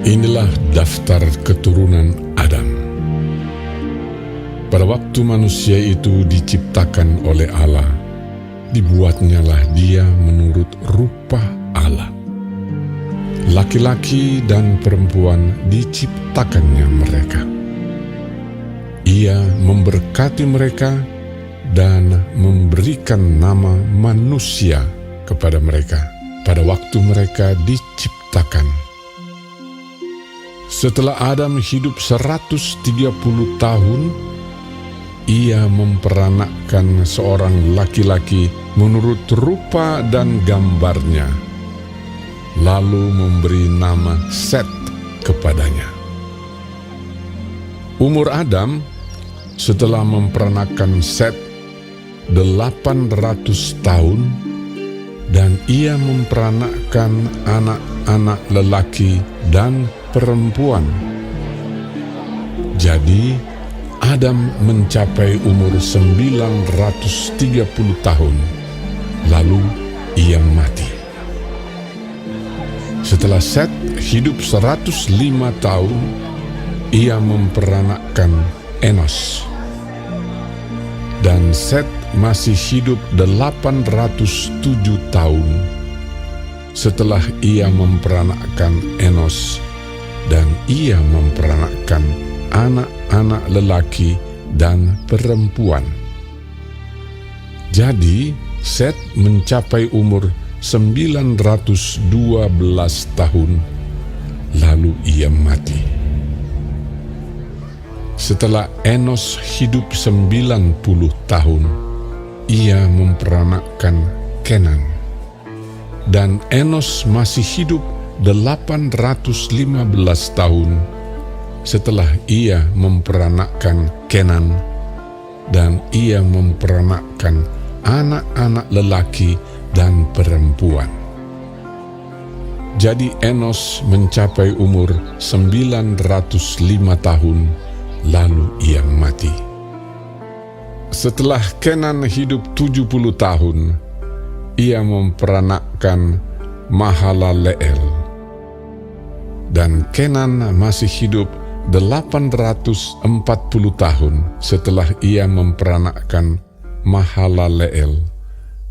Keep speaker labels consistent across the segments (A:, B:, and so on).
A: Inilah daftar keturunan Adam. Pada waktu manusia itu diciptakan oleh Allah, dibuatnyalah dia menurut rupa Allah. Laki-laki dan perempuan diciptakannya mereka. Ia memberkati mereka dan memberikan nama manusia kepada mereka pada waktu mereka diciptakan. Setelah Adam hidup 130 tahun, ia memperanakkan seorang laki-laki menurut rupa dan gambarnya, lalu memberi nama Set kepadanya. Umur Adam setelah memperanakkan Set 800 tahun, dan ia memperanakkan anak-anak lelaki dan perempuan. Jadi Adam mencapai umur 930 tahun, lalu ia mati. Setelah Set hidup 105 tahun, ia memperanakkan Enos. Dan Set masih hidup 807 tahun setelah ia memperanakkan Enos, dan ia memperanakkan anak-anak lelaki dan perempuan. Jadi Set mencapai umur 912 tahun, lalu ia mati. Setelah Enos hidup 90 tahun, ia memperanakkan Kenan. Dan Enos masih hidup 815 tahun setelah ia memperanakkan Kenan, dan ia memperanakkan anak-anak lelaki dan perempuan. Jadi Enos mencapai umur 905 tahun, lalu ia mati. Setelah Kenan hidup 70 tahun, ia memperanakkan Mahalaleel. Dan Kenan masih hidup 840 tahun setelah ia memperanakkan Mahalaleel,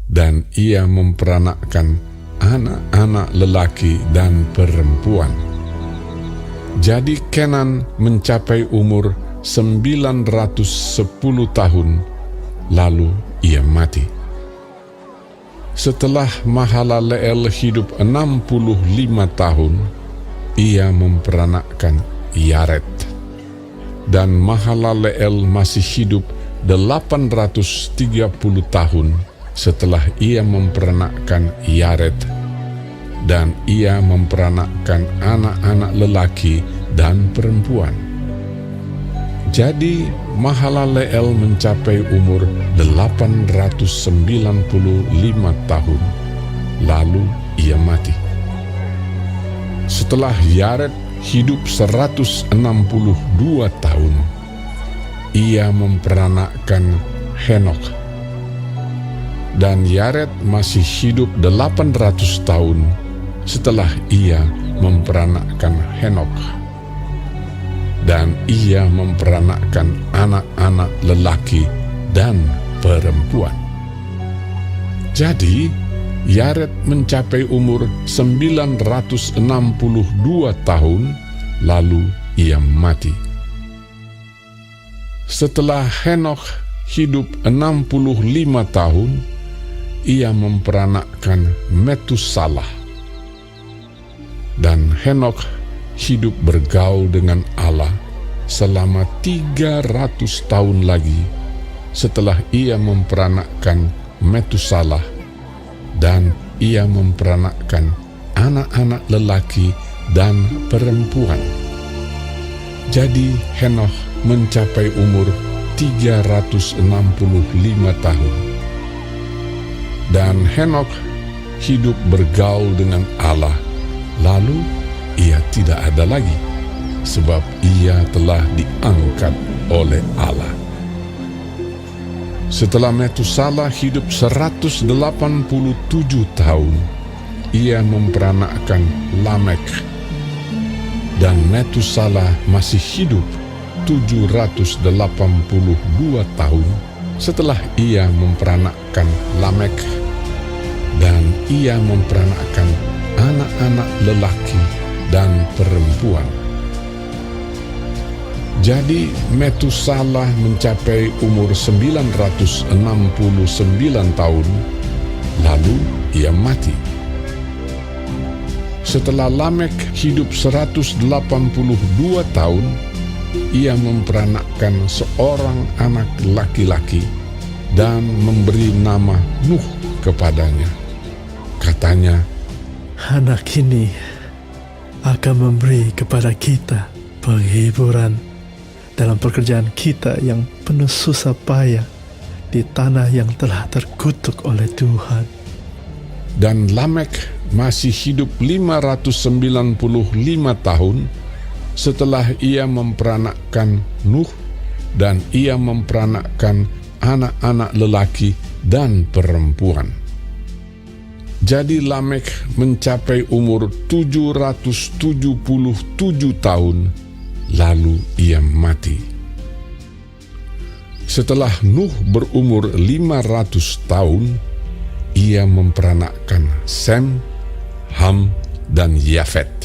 A: dan ia memperanakkan anak-anak lelaki dan perempuan. Jadi Kenan mencapai umur 910 tahun, lalu ia mati. Setelah Mahalaleel hidup 65 tahun, ia memperanakkan Yared. Dan Mahalaleel masih hidup 830 tahun setelah ia memperanakkan Yared, dan ia memperanakkan anak-anak lelaki dan perempuan. Jadi Mahalaleel mencapai umur 895 tahun, lalu ia mati. Setelah Yared hidup 162 tahun, ia memperanakkan Henok. Dan Yared masih hidup 800 tahun setelah ia memperanakkan Henok. Dan ia memperanakkan anak-anak lelaki dan perempuan. Jadi Yared mencapai umur 962 tahun, lalu ia mati. Setelah Henok hidup 65 tahun, ia memperanakkan Metusalah. Dan Henok hidup bergaul dengan Allah selama 300 tahun lagi setelah ia memperanakkan Metusalah, dan ia memperanakkan anak-anak lelaki dan perempuan. Jadi Henok mencapai umur 365 tahun. Dan Henok hidup bergaul dengan Allah, lalu ia tidak ada lagi, sebab ia telah diangkat oleh Allah. Setelah Metusalah hidup 187 tahun, ia memperanakkan Lamek. Dan Metusala masih hidup 782 tahun setelah ia memperanakkan Lamek, dan ia memperanakkan anak-anak lelaki dan perempuan. Jadi Metusala mencapai umur 969 tahun, lalu ia mati. Setelah Lamek hidup 182 tahun, ia memperanakkan seorang anak laki-laki dan memberi nama Nuh kepadanya. Katanya,
B: anak ini akan memberi kepada kita penghiburan dalam pekerjaan kita yang penuh susah payah di tanah yang telah terkutuk oleh Tuhan.
A: Dan Lamek masih hidup 595 tahun setelah ia memperanakkan Nuh, dan ia memperanakkan anak-anak lelaki dan perempuan. Jadi Lamek mencapai umur 777 tahun, lalu ia mati. Setelah Nuh berumur 500 tahun, ia memperanakkan Sem, Ham, dan Yafet.